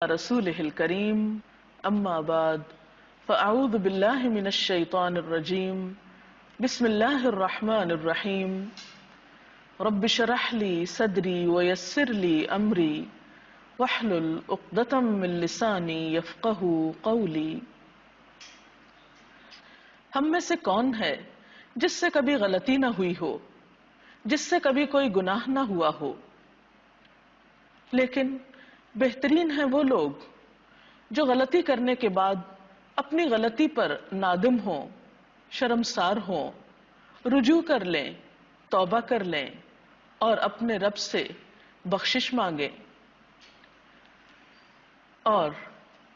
رسوله الكريم أما بعد فأعوذ بالله من الشيطان الرجيم بسم الله الرحمن الرحيم رب اشرح لي صدري ويسر لي أمري واحلل عقدة من لساني يفقهوا قولي۔ ہم میں سے کون ہے جس سے کبھی غلطی نہ ہوئی ہو، جس سے کبھی کوئی گناہ نہ ہوا ہو؟ لیکن بہترین ہیں وہ لوگ جو غلطی کرنے کے بعد اپنی غلطی پر نادم ہوں، شرمسار ہوں، رجوع کر لیں، توبہ کر لیں اور اپنے رب سے بخشش مانگیں۔ اور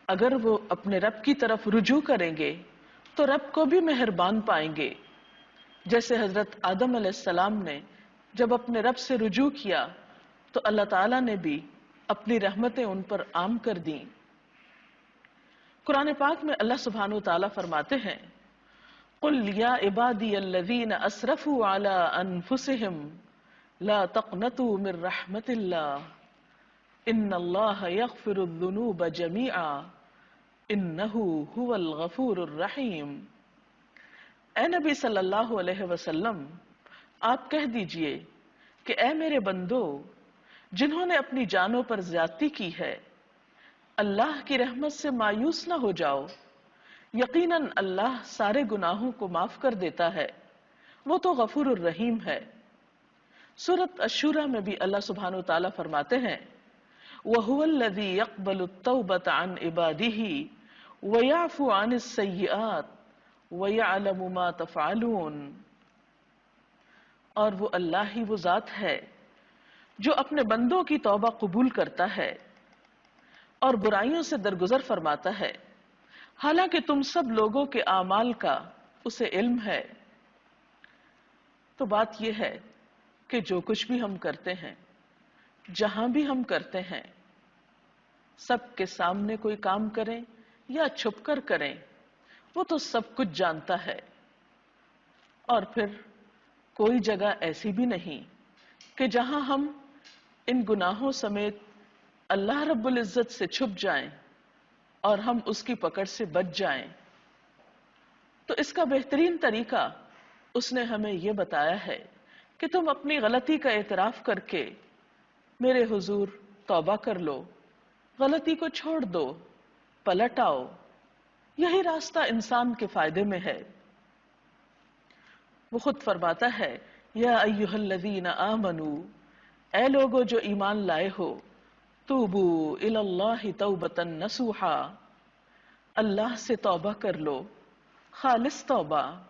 اگر وہ اپنے رب کی طرف رجوع کریں گے تو رب کو بھی مہربان پائیں گے، جیسے حضرت آدم علیہ السلام نے جب اپنے رب سے رجوع کیا تو اللہ تعالیٰ نے بھی اپنی رحمتیں ان پر عام کر دیں۔ قرآن پاک میں اللہ سبحانہ وتعالیٰ فرماتے ہیں قُلْ يَا عِبَادِيَ الَّذِينَ أَسْرَفُوا عَلَىٰ أَنفُسِهِمْ لَا تَقْنَطُوا مِن رَحْمَةِ اللَّهِ إِنَّ اللَّهَ يَغْفِرُ الذُّنُوبَ جَمِيعًا إِنَّهُ هُوَ الْغَفُورُ الرَّحِيمُ۔ اے نبی صلی اللہ علیہ وسلم، آپ کہہ دیجئے کہ اے میرے بندو جنہوں نے اپنی جانوں پر زیادتی کی ہے، اللہ کی رحمت سے مایوس نہ ہو جاؤ، یقیناً اللہ سارے گناہوں کو معاف کر دیتا ہے، وہ تو غفور الرحیم ہے۔ سورۃ الشورى میں بھی اللہ سبحانہ وتعالیٰ فرماتے ہیں وَهُوَ الَّذِي يَقْبَلُ التَّوْبَةَ عَنْ عِبَادِهِ وَيَعْفُو عَنِ السَّيِّئَاتِ وَيَعْلَمُ مَا تَفْعَلُونَ۔ اور وہ اللہ ہی وہ ذات ہے جو اپنے بندوں کی توبہ قبول کرتا ہے اور برائیوں سے درگزر فرماتا ہے، حالانکہ تم سب لوگوں کے اعمال کا اسے علم ہے۔ تو بات یہ ہے کہ جو کچھ بھی ہم کرتے ہیں، جہاں بھی ہم کرتے ہیں، سب کے سامنے کوئی کام کریں یا چھپ کر کریں، وہ تو سب کچھ جانتا ہے۔ اور پھر کوئی جگہ ایسی بھی نہیں کہ جہاں ہم ان گناہوں سمیت اللہ رب العزت سے چھپ جائیں اور ہم اس کی پکڑ سے بچ جائیں۔ تو اس کا بہترین طریقہ اس نے ہمیں یہ بتایا ہے کہ تم اپنی غلطی کا اعتراف کر کے میرے حضور توبہ کر لو، غلطی کو چھوڑ دو، پلٹ آؤ۔ یہی راستہ انسان کے فائدے میں ہے۔ وہ خود فرماتا ہے یا ایھا الذین آمنوا، اے لوگو جو ایمان لائے ہو، توبو الی اللہ توبۃ نصوحا، اللہ سے توبہ کر لو، خالص توبہ۔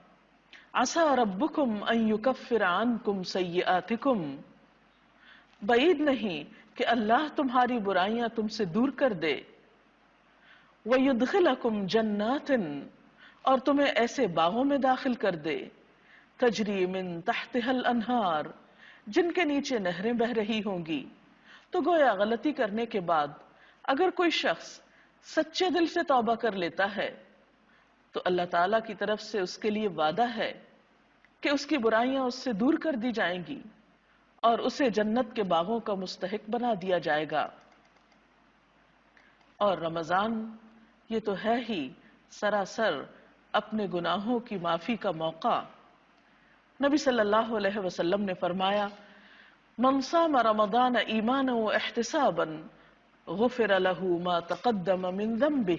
عسیٰ ربکم ان یکفر عنکم سیئاتکم، بعید نہیں کہ اللہ تمہاری برائیاں تم سے دور کر دے، وَيُدْخِلَكُمْ جَنَّاتٍ، اور تمہیں ایسے باغوں میں داخل کر دے، تجری من تحتها الانہار، جن کے نیچے نہریں بہہ رہی ہوں گی۔ تو گویا غلطی کرنے کے بعد اگر کوئی شخص سچے دل سے توبہ کر لیتا ہے تو اللہ تعالیٰ کی طرف سے اس کے لیے وعدہ ہے کہ اس کی برائیاں اس سے دور کر دی جائیں گی اور اسے جنت کے باغوں کا مستحق بنا دیا جائے گا۔ اور رمضان یہ تو ہے ہی سراسر اپنے گناہوں کی معافی کا موقع۔ نبی صلی اللہ علیہ وسلم نے فرمایا من صام رمضان ایمانا واحتسابا غفر له ما تقدم من ذنبه،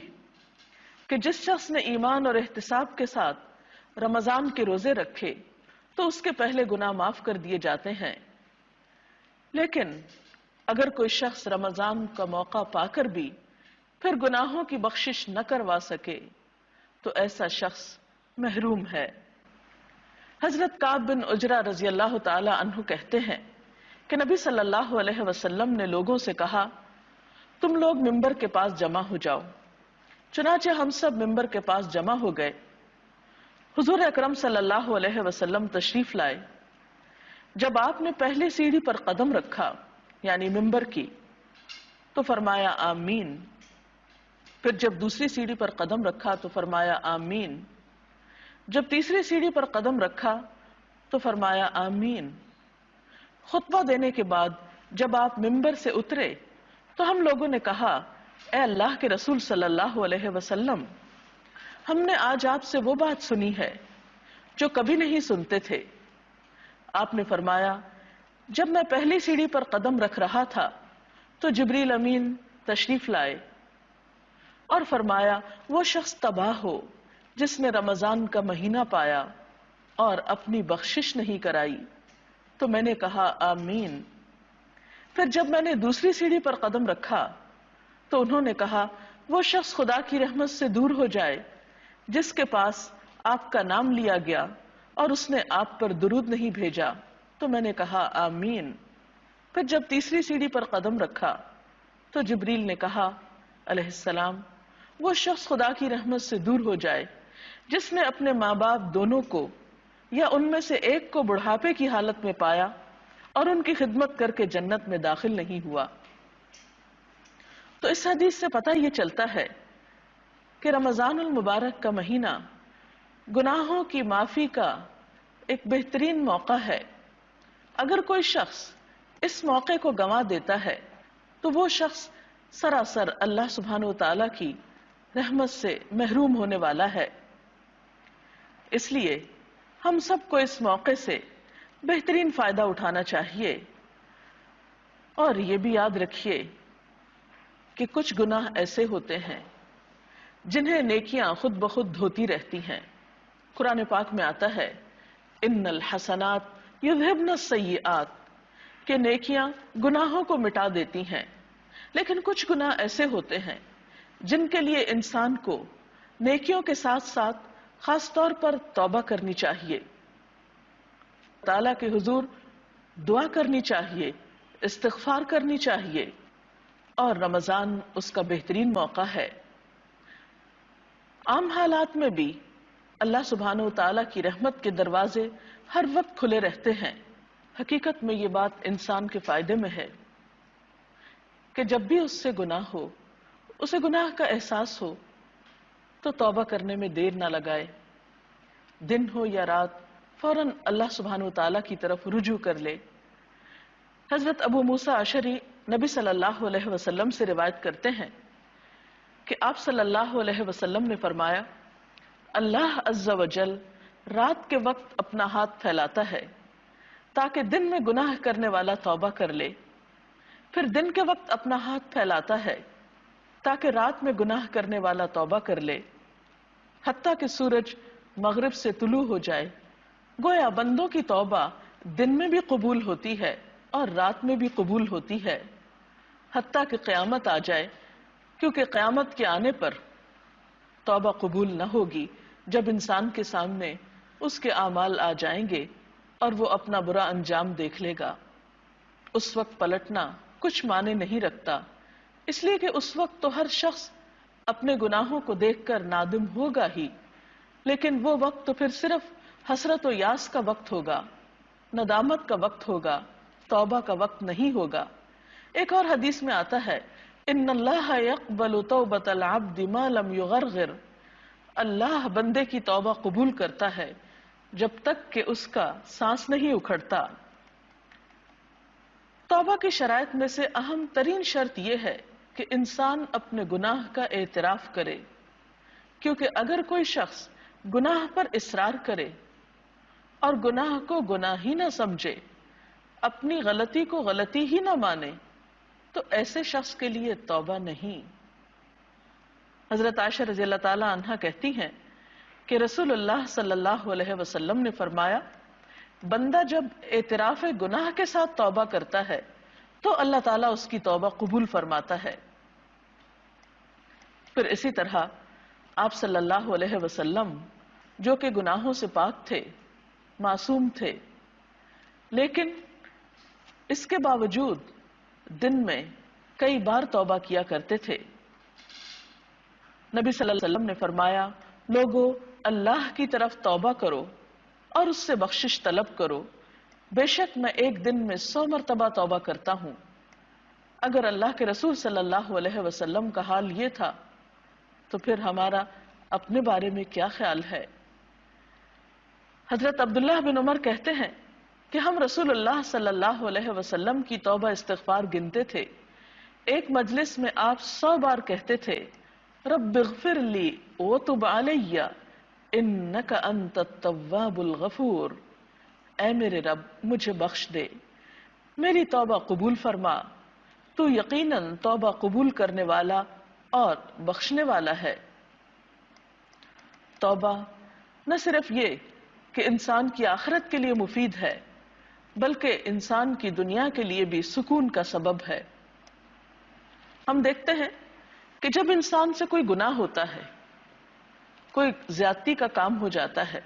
کہ جس شخص نے ایمان اور احتساب کے ساتھ رمضان کے روزے رکھے تو اس کے پہلے گناہ معاف کر دیے جاتے ہیں۔ لیکن اگر کوئی شخص رمضان کا موقع پا کر بھی پھر گناہوں کی بخشش نہ کروا سکے تو ایسا شخص محروم ہے۔ حضرت کعب بن عجرہ رضی اللہ تعالی عنہ کہتے ہیں کہ نبی صلی اللہ علیہ وسلم نے لوگوں سے کہا تم لوگ ممبر کے پاس جمع ہو جاؤ۔ چنانچہ ہم سب ممبر کے پاس جمع ہو گئے۔ حضور اکرم صلی اللہ علیہ وسلم تشریف لائے۔ جب آپ نے پہلی سیڑھی پر قدم رکھا یعنی ممبر کی تو فرمایا آمین، پھر جب دوسری سیڑھی پر قدم رکھا تو فرمایا آمین، جب تیسری سیڑھی پر قدم رکھا تو فرمایا آمین۔ خطبہ دینے کے بعد جب آپ ممبر سے اترے تو ہم لوگوں نے کہا اے اللہ کے رسول صلی اللہ علیہ وسلم، ہم نے آج آپ سے وہ بات سنی ہے جو کبھی نہیں سنتے تھے۔ آپ نے فرمایا، جب میں پہلی سیڑھی پر قدم رکھ رہا تھا تو جبریل امین تشریف لائے اور فرمایا، وہ شخص تباہ ہو جس نے رمضان کا مہینہ پایا اور اپنی بخشش نہیں کرائی۔ تو میں نے کہا آمین۔ پھر جب میں نے دوسری سیڑھی پر قدم رکھا تو انہوں نے کہا، وہ شخص خدا کی رحمت سے دور ہو جائے جس کے پاس آپ کا نام لیا گیا اور اس نے آپ پر درود نہیں بھیجا۔ تو میں نے کہا آمین۔ پھر جب تیسری سیڑھی پر قدم رکھا تو جبریل نے کہا علیہ السلام، وہ شخص خدا کی رحمت سے دور ہو جائے جس نے اپنے ماں باپ دونوں کو یا ان میں سے ایک کو بڑھاپے کی حالت میں پایا اور ان کی خدمت کر کے جنت میں داخل نہیں ہوا۔ تو اس حدیث سے پتہ یہ چلتا ہے کہ رمضان المبارک کا مہینہ گناہوں کی معافی کا ایک بہترین موقع ہے۔ اگر کوئی شخص اس موقع کو گنوا دیتا ہے تو وہ شخص سراسر اللہ سبحانہ و تعالیٰ کی رحمت سے محروم ہونے والا ہے۔ اس لیے ہم سب کو اس موقع سے بہترین فائدہ اٹھانا چاہیے، اور یہ بھی یاد رکھیے کہ کچھ گناہ ایسے ہوتے ہیں جنہیں نیکیاں خود بخود دھوتی رہتی ہیں۔ قرآن پاک میں آتا ہے، ان الحسنات یذہبن السیئات، کہ نیکیاں گناہوں کو مٹا دیتی ہیں۔ لیکن کچھ گناہ ایسے ہوتے ہیں جن کے لیے انسان کو نیکیوں کے ساتھ ساتھ خاص طور پر توبہ کرنی چاہیے، تعالیٰ کے حضور دعا کرنی چاہیے، استغفار کرنی چاہیے، اور رمضان اس کا بہترین موقع ہے۔ عام حالات میں بھی اللہ سبحانہ و تعالیٰ کی رحمت کے دروازے ہر وقت کھلے رہتے ہیں۔ حقیقت میں یہ بات انسان کے فائدے میں ہے کہ جب بھی اس سے گناہ ہو، اسے گناہ کا احساس ہو، تو توبہ کرنے میں دیر نہ لگائے، دن ہو یا رات فوراً اللہ سبحانہ و تعالیٰ کی طرف رجوع کر لے۔ حضرت ابو موسیٰ اشعری نبی صلی اللہ علیہ وسلم سے روایت کرتے ہیں کہ آپ صلی اللہ علیہ وسلم نے فرمایا، اللہ عز و جل رات کے وقت اپنا ہاتھ پھیلاتا ہے تاکہ دن میں گناہ کرنے والا توبہ کر لے، پھر دن کے وقت اپنا ہاتھ پھیلاتا ہے تاکہ رات میں گناہ کرنے والا توبہ کر لے، حتیٰ کہ سورج مغرب سے طلوع ہو جائے۔ گویا بندوں کی توبہ دن میں بھی قبول ہوتی ہے اور رات میں بھی قبول ہوتی ہے، حتیٰ کہ قیامت آ جائے، کیونکہ قیامت کے آنے پر توبہ قبول نہ ہوگی جب انسان کے سامنے اس کے اعمال آ جائیں گے اور وہ اپنا برا انجام دیکھ لے گا۔ اس وقت پلٹنا کچھ معنی نہیں رکھتا، اس لیے کہ اس وقت تو ہر شخص اپنے گناہوں کو دیکھ کر نادم ہوگا ہی، لیکن وہ وقت تو پھر صرف حسرت و یاس کا وقت ہوگا، ندامت کا وقت ہوگا، توبہ کا وقت نہیں ہوگا۔ ایک اور حدیث میں آتا ہے، ان اللہ یقبل توبۃ العبد ما لم یغرغر، اللہ بندے کی توبہ قبول کرتا ہے جب تک کہ اس کا سانس نہیں اکھڑتا۔ توبہ کی شرائط میں سے اہم ترین شرط یہ ہے کہ انسان اپنے گناہ کا اعتراف کرے، کیونکہ اگر کوئی شخص گناہ پر اصرار کرے اور گناہ کو گناہ ہی نہ سمجھے، اپنی غلطی کو غلطی ہی نہ مانے، تو ایسے شخص کے لیے توبہ نہیں۔ حضرت عائشہ رضی اللہ تعالی عنہا کہتی ہیں کہ رسول اللہ صلی اللہ علیہ وسلم نے فرمایا، بندہ جب اعتراف گناہ کے ساتھ توبہ کرتا ہے تو اللہ تعالیٰ اس کی توبہ قبول فرماتا ہے۔ پھر اسی طرح آپ صلی اللہ علیہ وسلم جو کہ گناہوں سے پاک تھے، معصوم تھے، لیکن اس کے باوجود دن میں کئی بار توبہ کیا کرتے تھے۔ نبی صلی اللہ علیہ وسلم نے فرمایا، لوگو اللہ کی طرف توبہ کرو اور اس سے بخشش طلب کرو، بے شک میں ایک دن میں 100 مرتبہ توبہ کرتا ہوں۔ اگر اللہ کے رسول صلی اللہ علیہ وسلم کا حال یہ تھا تو پھر ہمارا اپنے بارے میں کیا خیال ہے؟ حضرت عبداللہ بن عمر کہتے ہیں کہ ہم رسول اللہ صلی اللہ علیہ وسلم کی توبہ استغفار گنتے تھے ایک مجلس میں آپ 100 بار کہتے تھے رب اغفر لی وتب علی انک انت التواب الغفور، اے میرے رب مجھے بخش دے، میری توبہ قبول فرما، تو یقیناً توبہ قبول کرنے والا اور بخشنے والا ہے۔ توبہ نہ صرف یہ کہ انسان کی آخرت کے لیے مفید ہے، بلکہ انسان کی دنیا کے لیے بھی سکون کا سبب ہے۔ ہم دیکھتے ہیں کہ جب انسان سے کوئی گناہ ہوتا ہے، کوئی زیادتی کا کام ہو جاتا ہے،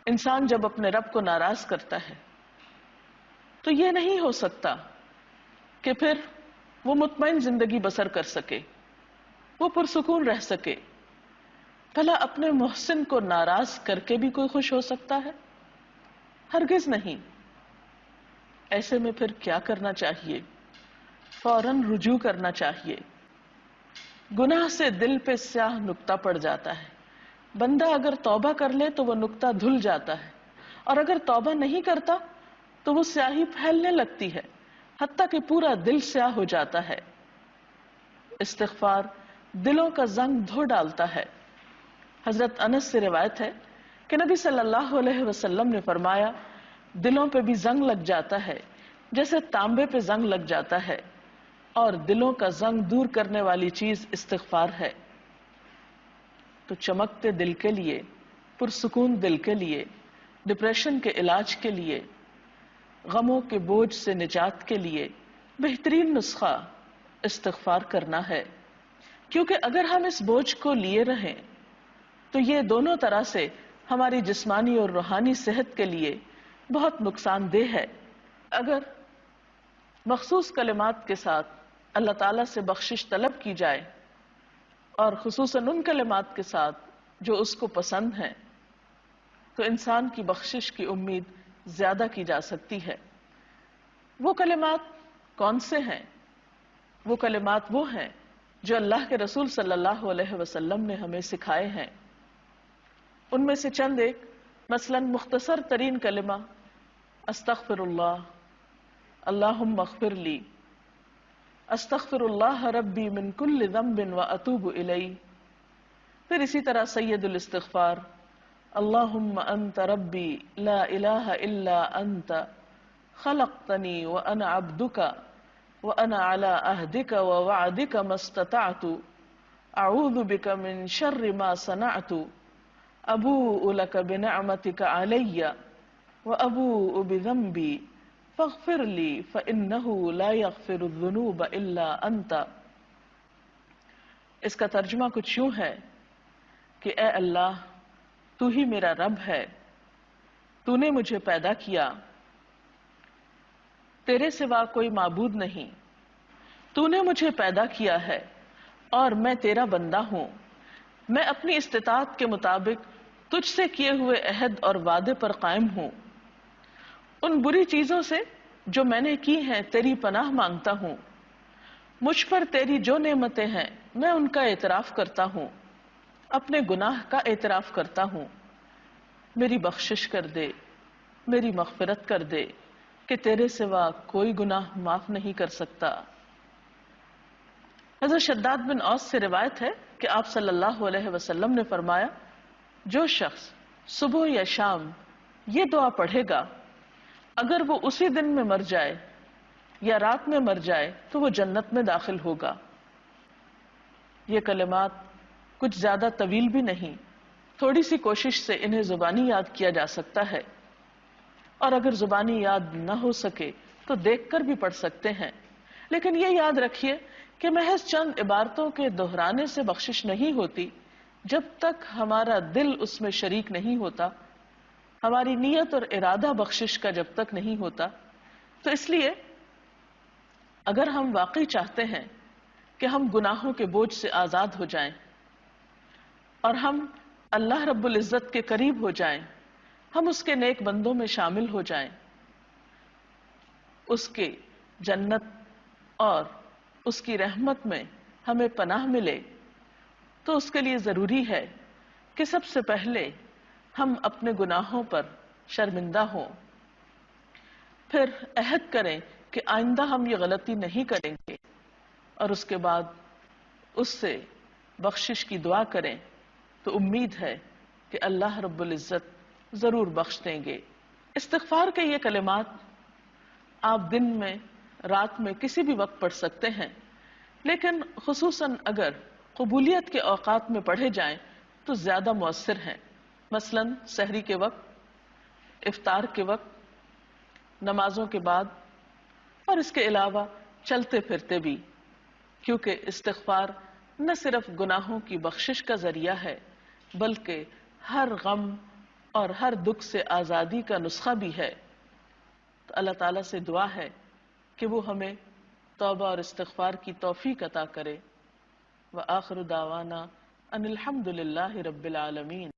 انسان جب اپنے رب کو ناراض کرتا ہے تو یہ نہیں ہو سکتا کہ پھر وہ مطمئن زندگی بسر کر سکے، وہ پرسکون رہ سکے۔ بھلا اپنے محسن کو ناراض کر کے بھی کوئی خوش ہو سکتا ہے؟ ہرگز نہیں۔ ایسے میں پھر کیا کرنا چاہیے؟ فوراً رجوع کرنا چاہیے۔ گناہ سے دل پہ سیاہ نقطہ پڑ جاتا ہے، بندہ اگر توبہ کر لے تو وہ نقطہ دھل جاتا ہے، اور اگر توبہ نہیں کرتا تو وہ سیاہی پھیلنے لگتی ہے، حتیٰ کہ پورا دل سیاہ ہو جاتا ہے۔ استغفار دلوں کا زنگ دھو ڈالتا ہے۔ حضرت انس سے روایت ہے کہ نبی صلی اللہ علیہ وسلم نے فرمایا دلوں پہ بھی زنگ لگ جاتا ہے جیسے تانبے پہ زنگ لگ جاتا ہے، اور دلوں کا زنگ دور کرنے والی چیز استغفار ہے۔ تو چمکتے دل کے لیے، پرسکون دل کے لیے، ڈپریشن کے علاج کے لیے، غموں کے بوجھ سے نجات کے لیے بہترین نسخہ استغفار کرنا ہے، کیونکہ اگر ہم اس بوجھ کو لیے رہیں تو یہ دونوں طرح سے ہماری جسمانی اور روحانی صحت کے لیے بہت نقصان دہ ہے۔ اگر مخصوص کلمات کے ساتھ اللہ تعالیٰ سے بخشش طلب کی جائے، اور خصوصاً ان کلمات کے ساتھ جو اس کو پسند ہیں، تو انسان کی بخشش کی امید زیادہ کی جا سکتی ہے۔ وہ کلمات کون سے ہیں؟ وہ کلمات وہ ہیں جو اللہ کے رسول صلی اللہ علیہ وسلم نے ہمیں سکھائے ہیں۔ ان میں سے چند ایک، مثلا مختصر ترین کلمہ استغفر اللہ، اللہم اغفر لی، استغفر اللہ ربی من کل ذنب واتوب الیہ۔ پھر اسی طرح سید الاستغفار، اللہم انت ربی لا الہ الا انت خلقتنی وانا عبدک وانا علی عہدک ووعدک ما استطعت اعوذ بک من شر ما صنعت ابوء لک بنعمتک علی وابوء بذنبی فاغفر لی فانہ لا یغفر الذنوب الا انت۔ اس کا ترجمہ کچھ یوں ہے کہ اے اللہ، تو ہی میرا رب ہے، تو نے مجھے پیدا کیا، تیرے سوا کوئی معبود نہیں، تو نے مجھے پیدا کیا ہے اور میں تیرا بندہ ہوں، میں اپنی استطاعت کے مطابق تجھ سے کیے ہوئے عہد اور وعدے پر قائم ہوں، ان بری چیزوں سے جو میں نے کی ہیں تیری پناہ مانگتا ہوں، مجھ پر تیری جو نعمتیں ہیں میں ان کا اعتراف کرتا ہوں، اپنے گناہ کا اعتراف کرتا ہوں، میری بخشش کر دے، میری مغفرت کر دے کہ تیرے سوا کوئی گناہ معاف نہیں کر سکتا۔ حضرت شداد بن اوس سے روایت ہے کہ آپ صلی اللہ علیہ وسلم نے فرمایا جو شخص صبح یا شام یہ دعا پڑھے گا، اگر وہ اسی دن میں مر جائے یا رات میں مر جائے تو وہ جنت میں داخل ہوگا۔ یہ کلمات کچھ زیادہ طویل بھی نہیں، تھوڑی سی کوشش سے انہیں زبانی یاد کیا جا سکتا ہے، اور اگر زبانی یاد نہ ہو سکے تو دیکھ کر بھی پڑھ سکتے ہیں۔ لیکن یہ یاد رکھیے کہ محض چند عبارتوں کے دہرانے سے بخشش نہیں ہوتی جب تک ہمارا دل اس میں شریک نہیں ہوتا، ہماری نیت اور ارادہ بخشش کا جب تک نہیں ہوتا۔ تو اس لیے اگر ہم واقعی چاہتے ہیں کہ ہم گناہوں کے بوجھ سے آزاد ہو جائیں اور ہم اللہ رب العزت کے قریب ہو جائیں، ہم اس کے نیک بندوں میں شامل ہو جائیں، اس کے جنت اور اس کی رحمت میں ہمیں پناہ ملے، تو اس کے لیے ضروری ہے کہ سب سے پہلے ہم اپنے گناہوں پر شرمندہ ہوں، پھر عہد کریں کہ آئندہ ہم یہ غلطی نہیں کریں گے، اور اس کے بعد اس سے بخشش کی دعا کریں، تو امید ہے کہ اللہ رب العزت ضرور بخش دیں گے۔ استغفار کے یہ کلمات آپ دن میں، رات میں، کسی بھی وقت پڑھ سکتے ہیں، لیکن خصوصاً اگر قبولیت کے اوقات میں پڑھے جائیں تو زیادہ مؤثر ہیں، مثلاً سحری کے وقت، افطار کے وقت، نمازوں کے بعد، اور اس کے علاوہ چلتے پھرتے بھی، کیونکہ استغفار نہ صرف گناہوں کی بخشش کا ذریعہ ہے بلکہ ہر غم اور ہر دکھ سے آزادی کا نسخہ بھی ہے۔ تو اللہ تعالیٰ سے دعا ہے کہ وہ ہمیں توبہ اور استغفار کی توفیق عطا کرے۔ وآخر دعوانا ان الحمد للہ رب العالمین۔